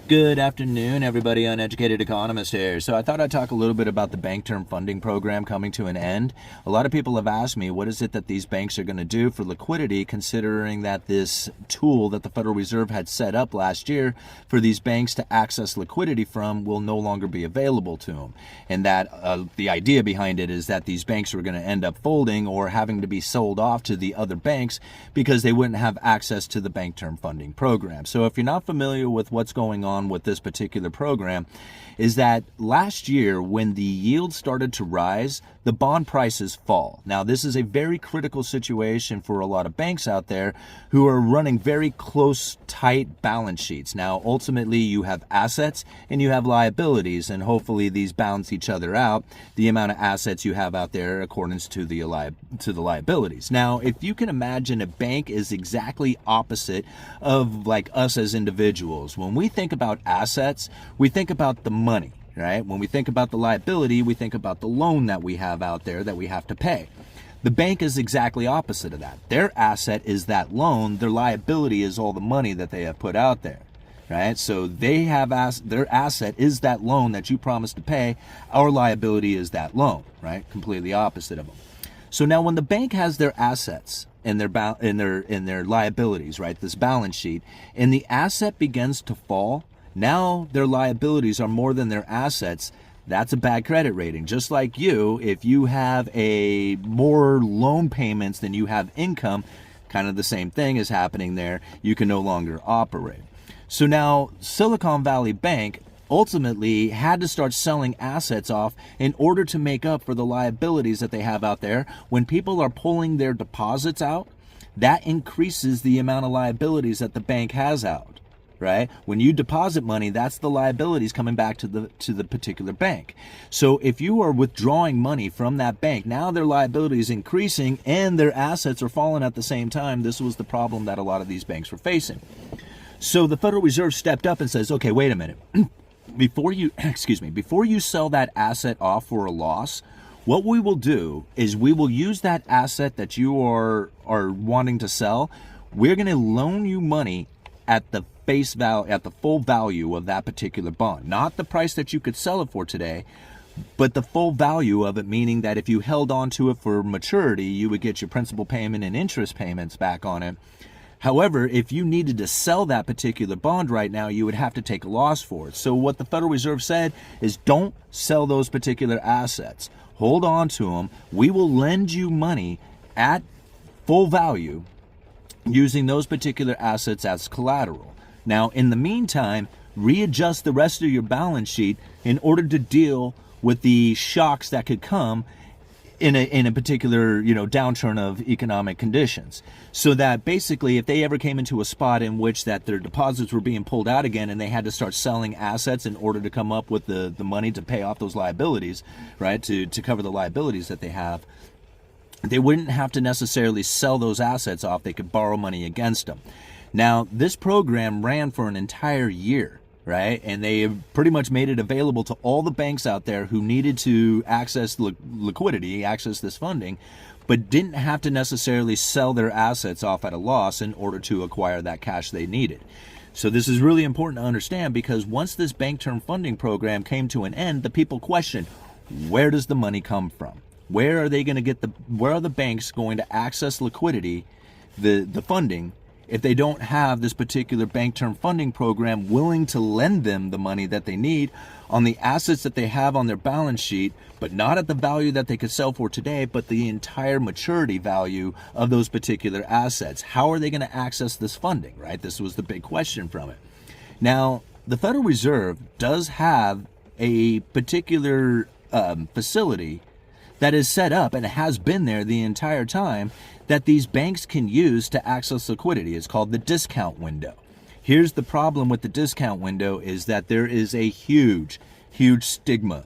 Good afternoon, everybody. Uneducated Economist here. So I thought I'd talk a little bit about the Bank Term Funding Program coming to an end. A lot of people have asked me, what is it that these banks are going to do for liquidity, considering that this tool that the Federal Reserve had set up last year for these banks to access liquidity from will no longer be available to them. And that the idea behind it is that these banks were going to end up folding or having to be sold off to the other banks because they wouldn't have access to the Bank Term Funding Program. So if you're not familiar with what's going on with this particular program, is that last year when the yield started to rise, the bond prices fall. Now, this is a very critical situation for a lot of banks out there who are running very close, tight balance sheets. Now, ultimately, you have assets and you have liabilities, and hopefully these balance each other out, the amount of assets you have out there according to the liabilities. Now, if you can imagine, a bank is exactly opposite of like us as individuals. When we think about assets, we think about the money, right? When we think about the liability, we think about the loan that we have out there that we have to pay. The bank is exactly opposite of that. Their asset is that loan. Their liability is all the money that they have put out there, right? So they have their asset is that loan that you promised to pay. Our liability is that loan, right? Completely opposite of them. So now when the bank has their assets and their liabilities, right? This balance sheet, and the asset begins to fall, now their liabilities are more than their assets. That's a bad credit rating. Just like you, if you have more loan payments than you have income, kind of the same thing is happening there. You can no longer operate. So now Silicon Valley Bank ultimately had to start selling assets off in order to make up for the liabilities that they have out there. When people are pulling their deposits out, that increases the amount of liabilities that the bank has out. Right? When you deposit money, that's the liabilities coming back to the particular bank. So if you are withdrawing money from that bank, now their liability is increasing and their assets are falling at the same time. This was the problem that a lot of these banks were facing. So the Federal Reserve stepped up and says, okay, wait a minute. Before you sell that asset off for a loss, what we will do is we will use that asset that you are wanting to sell. We're going to loan you money at the face value, at the full value of that particular bond, not the price that you could sell it for today, but the full value of it, meaning that if you held on to it for maturity, you would get your principal payment and interest payments back on it. However, if you needed to sell that particular bond right now, you would have to take a loss for it. So what the Federal Reserve said is, don't sell those particular assets. Hold on to them. We will lend you money at full value using those particular assets as collateral. Now, in the meantime, readjust the rest of your balance sheet in order to deal with the shocks that could come in a particular, downturn of economic conditions. So that basically, if they ever came into a spot in which that their deposits were being pulled out again and they had to start selling assets in order to come up with the money to pay off those liabilities, right, to cover the liabilities that they have, they wouldn't have to necessarily sell those assets off. They could borrow money against them. Now, this program ran for an entire year, right? And they pretty much made it available to all the banks out there who needed to access liquidity, access this funding, but didn't have to necessarily sell their assets off at a loss in order to acquire that cash they needed. So this is really important to understand, because once this Bank Term Funding Program came to an end, the people questioned, where does the money come from? Where are they going to get where are the banks going to access liquidity, the funding, if they don't have this particular Bank Term Funding Program willing to lend them the money that they need on the assets that they have on their balance sheet, but not at the value that they could sell for today, but the entire maturity value of those particular assets? How are they going to access this funding, right? This was the big question from it. Now, the Federal Reserve does have a particular facility that is set up, and it has been there the entire time, that these banks can use to access liquidity. It's called the discount window. Here's the problem with the discount window, is that there is a huge stigma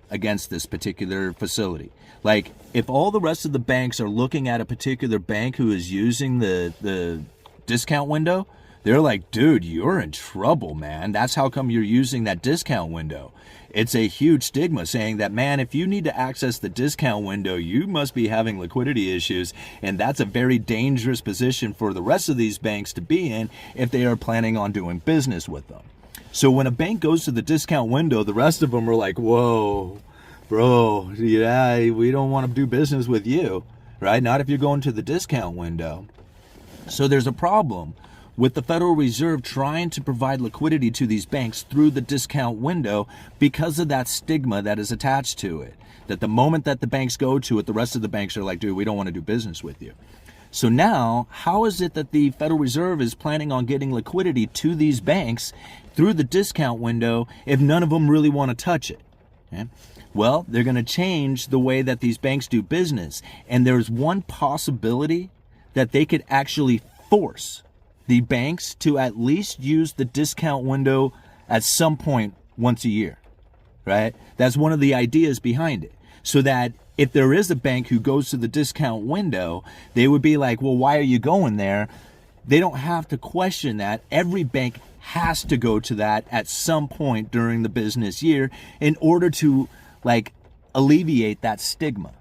against this particular facility. Like, if all the rest of the banks are looking at a particular bank who is using the discount window, they're like, dude, you're in trouble, man. That's how come you're using that discount window. It's a huge stigma saying that, man, if you need to access the discount window, you must be having liquidity issues. And that's a very dangerous position for the rest of these banks to be in if they are planning on doing business with them. So when a bank goes to the discount window, the rest of them are like, whoa, bro, yeah, we don't want to do business with you, right? Not if you're going to the discount window. So there's a problem with the Federal Reserve trying to provide liquidity to these banks through the discount window because of that stigma that is attached to it. That the moment that the banks go to it, the rest of the banks are like, dude, we don't want to do business with you. So now, how is it that the Federal Reserve is planning on getting liquidity to these banks through the discount window if none of them really want to touch it? Okay? Well, they're going to change the way that these banks do business. And there's one possibility that they could actually force the banks to at least use the discount window at some point once a year, right? That's one of the ideas behind it. So that if there is a bank who goes to the discount window, they would be like, well, why are you going there? They don't have to question that. Every bank has to go to that at some point during the business year in order to alleviate that stigma.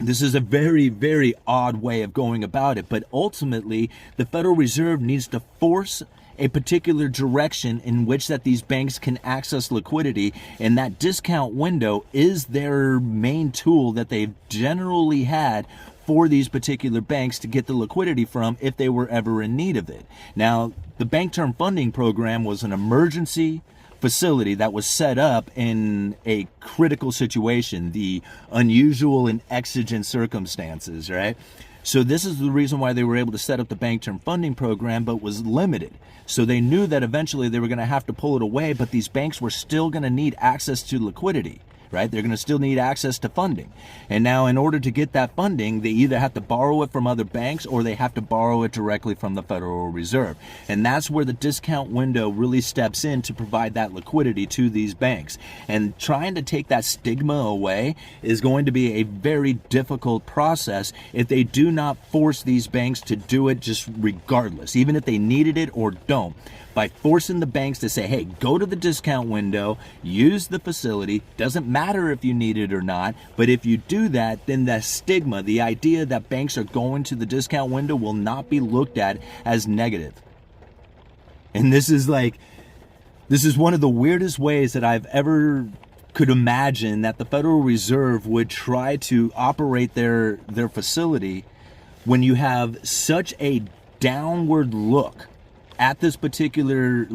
This is a very, very odd way of going about it, but ultimately the Federal Reserve needs to force a particular direction in which that these banks can access liquidity, and that discount window is their main tool that they've generally had for these particular banks to get the liquidity from if they were ever in need of it. Now, the Bank Term Funding Program was an emergency facility that was set up in a critical situation, the unusual and exigent circumstances, right? So this is the reason why they were able to set up the Bank Term Funding Program, but was limited. So they knew that eventually they were going to have to pull it away, but these banks were still going to need access to liquidity, right? They're going to still need access to funding. And now in order to get that funding, they either have to borrow it from other banks or they have to borrow it directly from the Federal Reserve. And that's where the discount window really steps in to provide that liquidity to these banks. And trying to take that stigma away is going to be a very difficult process if they do not force these banks to do it just regardless, even if they needed it or don't. By forcing the banks to say, hey, go to the discount window, use the facility, doesn't matter if you need it or not, but if you do that, then the stigma, the idea that banks are going to the discount window will not be looked at as negative. And this is one of the weirdest ways that I've ever could imagine that the Federal Reserve would try to operate their facility when you have such a downward look at this particular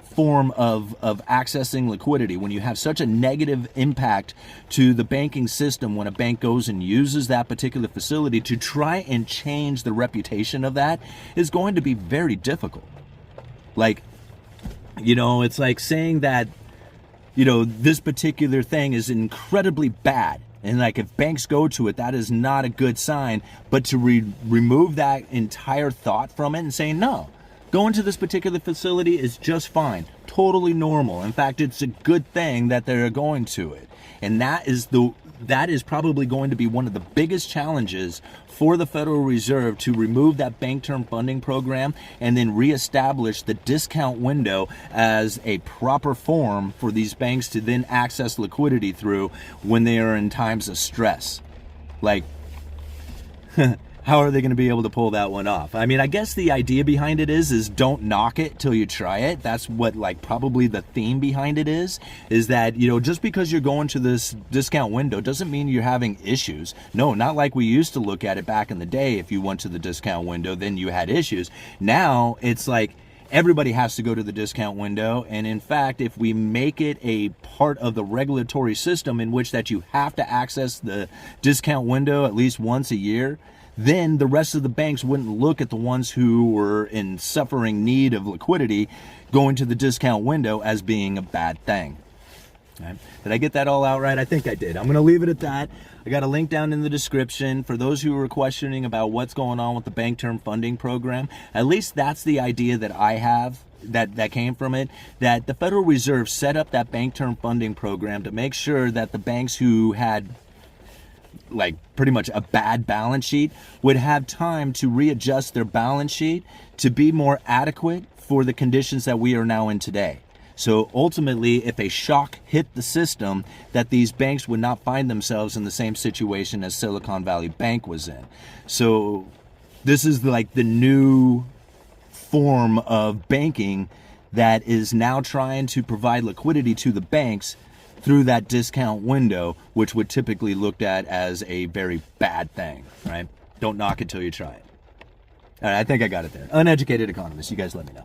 form of accessing liquidity, when you have such a negative impact to the banking system when a bank goes and uses that particular facility, to try and change the reputation of that is going to be very difficult. It's like saying that, this particular thing is incredibly bad. And if banks go to it, that is not a good sign. But to remove that entire thought from it and say, no, going to this particular facility is just fine, totally normal. In fact, it's a good thing that they're going to it. And that is probably going to be one of the biggest challenges for the Federal Reserve, to remove that Bank Term Funding Program and then reestablish the discount window as a proper form for these banks to then access liquidity through when they are in times of stress. How are they going to be able to pull that one off? I mean, I guess the idea behind it is don't knock it till you try it. That's what probably the theme behind it is that, just because you're going to this discount window doesn't mean you're having issues. No, not like we used to look at it back in the day. If you went to the discount window, then you had issues. Now it's everybody has to go to the discount window. And in fact, if we make it a part of the regulatory system in which that you have to access the discount window at least once a year, then the rest of the banks wouldn't look at the ones who were in suffering need of liquidity going to the discount window as being a bad thing. Okay. Did I get that all out right? I think I did. I'm going to leave it at that. I got a link down in the description for those who are questioning about what's going on with the Bank Term Funding Program. At least that's the idea that I have that came from it, that the Federal Reserve set up that Bank Term Funding Program to make sure that the banks who had pretty much a bad balance sheet would have time to readjust their balance sheet to be more adequate for the conditions that we are now in today. So ultimately, if a shock hit the system, that these banks would not find themselves in the same situation as Silicon Valley Bank was in. So this is the new form of banking that is now trying to provide liquidity to the banks through that discount window, which would typically looked at as a very bad thing, right? Don't knock it till you try it. All right, I think I got it there. Uneducated Economist, you guys let me know.